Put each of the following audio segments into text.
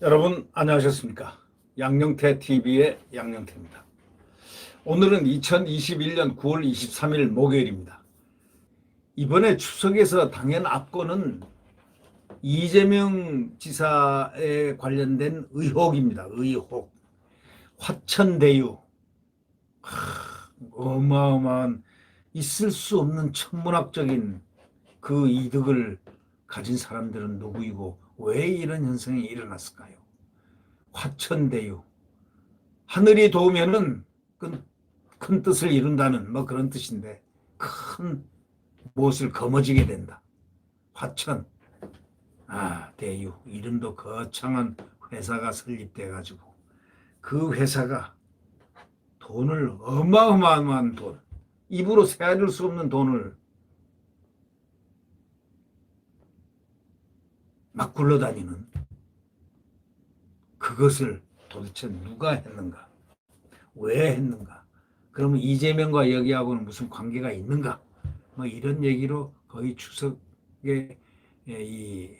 여러분 안녕하셨습니까? 양영태 TV의 양영태입니다. 오늘은 2021년 9월 23일 목요일입니다. 이번에 추석에서 당연 압권은 이재명 지사에 관련된 의혹입니다. 의혹. 화천대유. 어마어마한 있을 수 없는 천문학적인 그 이득을 가진 사람들은 누구이고 왜 이런 현상이 일어났을까요? 화천대유. 하늘이 도우면은 큰 뜻을 이룬다는 뭐 그런 뜻인데 큰 무엇을 거머쥐게 된다. 화천. 대유. 이름도 거창한 회사가 설립돼 가지고 그 회사가 돈을 어마어마한 돈, 입으로 세아릴 수 없는 돈을 막 굴러다니는 그것을 도대체 누가 했는가? 왜 했는가? 그러면 이재명과 여기하고는 무슨 관계가 있는가? 뭐 이런 얘기로 거의 추석에 이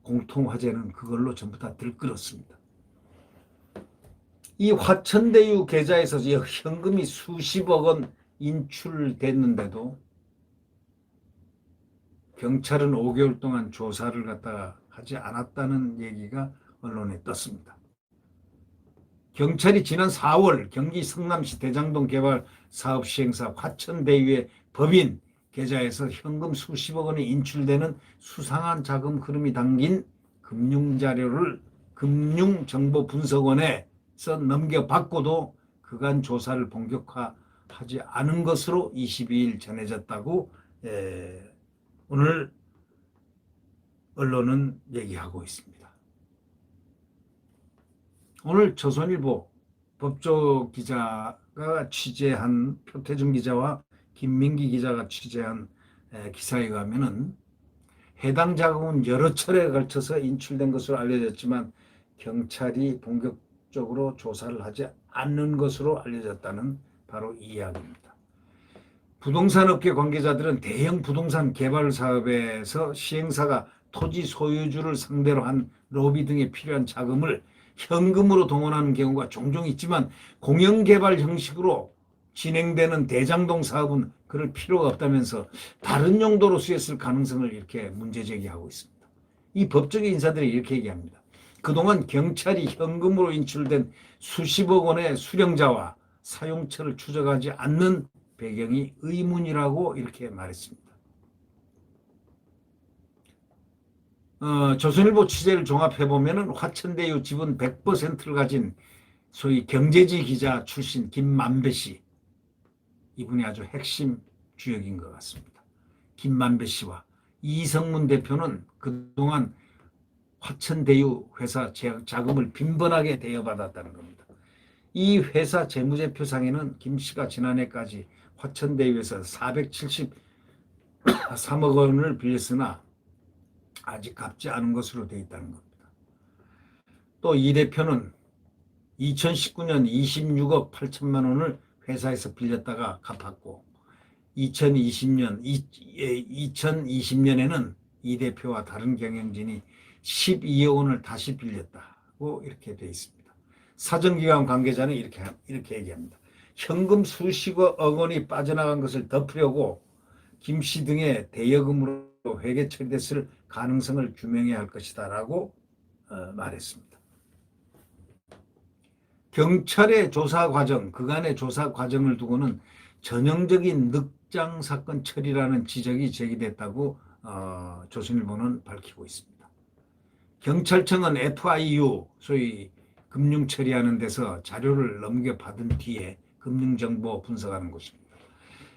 공통 화제는 그걸로 전부 다 들끓었습니다. 이 화천대유 계좌에서 현금이 수십억 원 인출됐는데도 경찰은 5개월 동안 조사를 갖다가 하지 않았다는 얘기가 언론에 떴습니다. 경찰이 지난 4월 경기 성남시 대장동 개발 사업 시행사 화천대유의 법인 계좌에서 현금 수십억 원이 인출되는 수상한 자금 흐름이 담긴 금융자료를 금융정보분석원에서 넘겨받고도 그간 조사를 본격화하지 않은 것으로 22일 전해졌다고 오늘 언론은 얘기하고 있습니다. 오늘 조선일보 법조 기자가 취재한 표태준 기자와 김민기 기자가 취재한 기사에 의하면은 해당 자금은 여러 차례에 걸쳐서 인출된 것으로 알려졌지만 경찰이 본격적으로 조사를 하지 않는 것으로 알려졌다는 바로 이 이야기입니다. 부동산 업계 관계자들은 대형 부동산 개발 사업에서 시행사가 토지 소유주를 상대로 한 로비 등에 필요한 자금을 현금으로 동원하는 경우가 종종 있지만 공영개발 형식으로 진행되는 대장동 사업은 그럴 필요가 없다면서 다른 용도로 쓰였을 가능성을 이렇게 문제 제기하고 있습니다. 이 법조계 인사들이 이렇게 얘기합니다. 그동안 경찰이 현금으로 인출된 수십억 원의 수령자와 사용처를 추적하지 않는 배경이 의문이라고 이렇게 말했습니다. 조선일보 취재를 종합해보면 화천대유 지분 100%를 가진 소위 경제지 기자 출신 김만배 씨, 이분이 아주 핵심 주역인 것 같습니다. 김만배 씨와 이성문 대표는 그동안 화천대유 회사 자금을 빈번하게 대여받았다는 겁니다. 이 회사 재무제표상에는 김 씨가 지난해까지 화천대유에서 473억 원을 빌렸으나 아직 갚지 않은 것으로 되어 있다는 겁니다. 또 이 대표는 2019년 26억 8천만 원을 회사에서 빌렸다가 갚았고 2020년에는 이 대표와 다른 경영진이 12억 원을 다시 빌렸다고 이렇게 되어 있습니다. 사정기관 관계자는 이렇게 얘기합니다. 현금 수십억 원이 빠져나간 것을 덮으려고 김 씨 등의 대여금으로 회계 처리됐을 가능성을 규명해야 할 것이다 라고 말했습니다. 경찰의 조사 과정, 그간의 조사 과정을 두고는 전형적인 늑장 사건 처리라는 지적이 제기됐다고 조선일보는 밝히고 있습니다. 경찰청은 FIU, 소위 금융 처리하는 데서 자료를 넘겨받은 뒤에 금융정보 분석하는 곳입니다.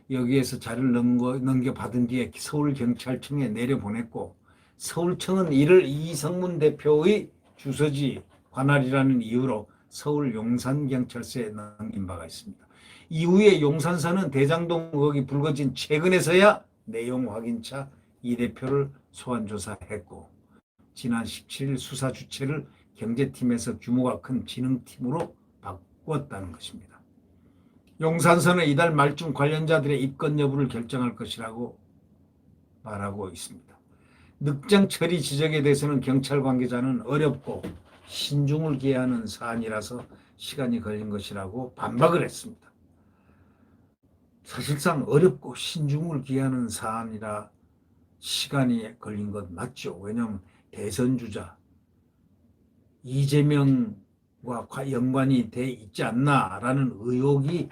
여기에서 자료를 넘겨받은 뒤에 서울경찰청에 내려보냈고 서울청은 이를 이성문 대표의 주소지 관할이라는 이유로 서울 용산경찰서에 넘긴 바가 있습니다. 이후에 용산서는 대장동 의혹이 불거진 최근에서야 내용 확인차 이 대표를 소환조사했고 지난 17일 수사 주체를 경제팀에서 규모가 큰 진흥팀으로 바꿨다는 것입니다. 용산서는 이달 말쯤 관련자들의 입건 여부를 결정할 것이라고 말하고 있습니다. 늑장 처리 지적에 대해서는 경찰 관계자는 어렵고 신중을 기해야 하는 사안이라서 시간이 걸린 것이라고 반박을 했습니다. 사실상 어렵고 신중을 기하는 사안이라 시간이 걸린 것 맞죠. 왜냐하면 대선 주자 이재명과 연관이 돼 있지 않나라는 의혹이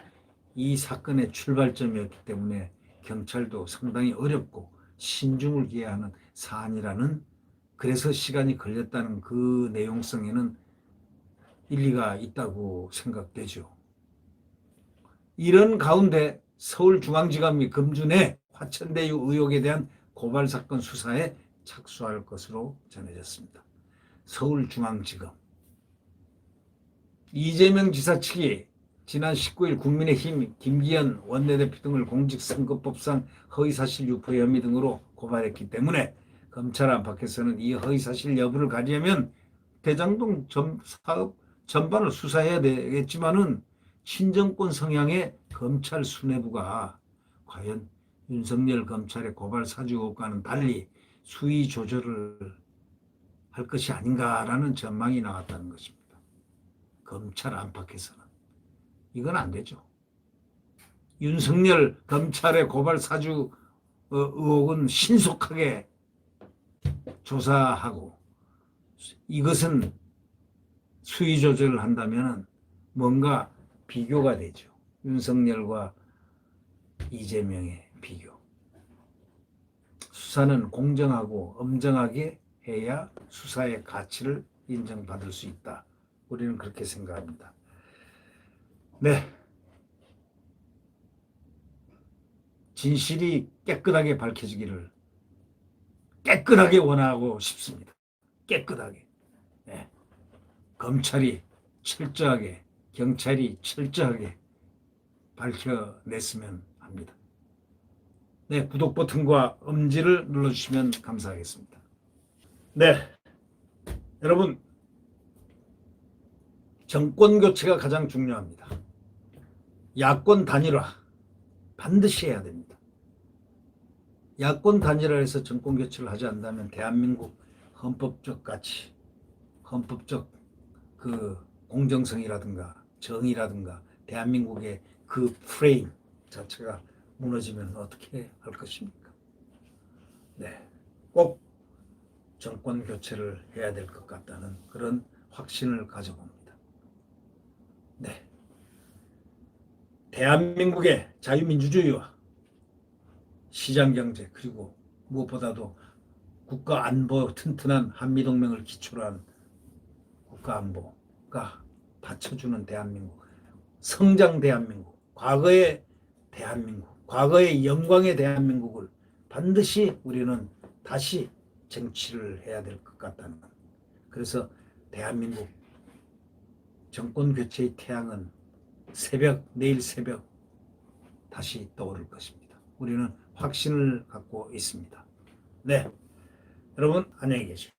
이 사건의 출발점이었기 때문에 경찰도 상당히 어렵고 신중을 기해야 하는 사안이라는, 그래서 시간이 걸렸다는 그 내용성에는 일리가 있다고 생각되죠. 이런 가운데 서울중앙지검이 금주내 화천대유 의혹에 대한 고발사건 수사에 착수할 것으로 전해졌습니다. 서울중앙지검. 이재명 지사 측이 지난 19일 국민의힘 김기현 원내대표 등을 공직선거법상 허위사실 유포 혐의 등으로 고발했기 때문에 검찰 안팎에서는 이 허위사실 여부를 가리려면 대장동 사업 전반을 수사해야 되겠지만은 친정권 성향의 검찰 수뇌부가 과연 윤석열 검찰의 고발 사주 의혹과는 달리 수위 조절을 할 것이 아닌가라는 전망이 나왔다는 것입니다. 검찰 안팎에서는 이건 안 되죠. 윤석열 검찰의 고발 사주 의혹은 신속하게 조사하고 이것은 수위 조절을 한다면 뭔가 비교가 되죠. 윤석열과 이재명의 비교. 수사는 공정하고 엄정하게 해야 수사의 가치를 인정받을 수 있다. 우리는 그렇게 생각합니다. 네. 진실이 깨끗하게 밝혀지기를 깨끗하게 원하고 싶습니다. 깨끗하게. 네. 검찰이 철저하게, 경찰이 철저하게 밝혀냈으면 합니다. 네, 구독 버튼과 엄지를 눌러주시면 감사하겠습니다. 네, 여러분, 정권 교체가 가장 중요합니다. 야권 단일화 반드시 해야 됩니다. 야권 단일화해서 정권 교체를 하지 않는다면 대한민국 헌법적 가치, 헌법적 그 공정성이라든가 정의라든가 대한민국의 그 프레임 자체가 무너지면 어떻게 할 것입니까? 네, 꼭 정권 교체를 해야 될 것 같다는 그런 확신을 가져봅니다. 네, 대한민국의 자유민주주의와 시장경제 그리고 무엇보다도 국가안보 튼튼한 한미동맹을 기초로 한 국가안보가 받쳐주는 대한민국, 성장 대한민국, 과거의 대한민국, 과거의 영광의 대한민국을 반드시 우리는 다시 쟁취를 해야 될 것 같다는, 그래서 대한민국 정권 교체의 태양은 내일 새벽 다시 떠오를 것입니다. 우리는 확신을 갖고 있습니다. 네, 여러분 안녕히 계십시오.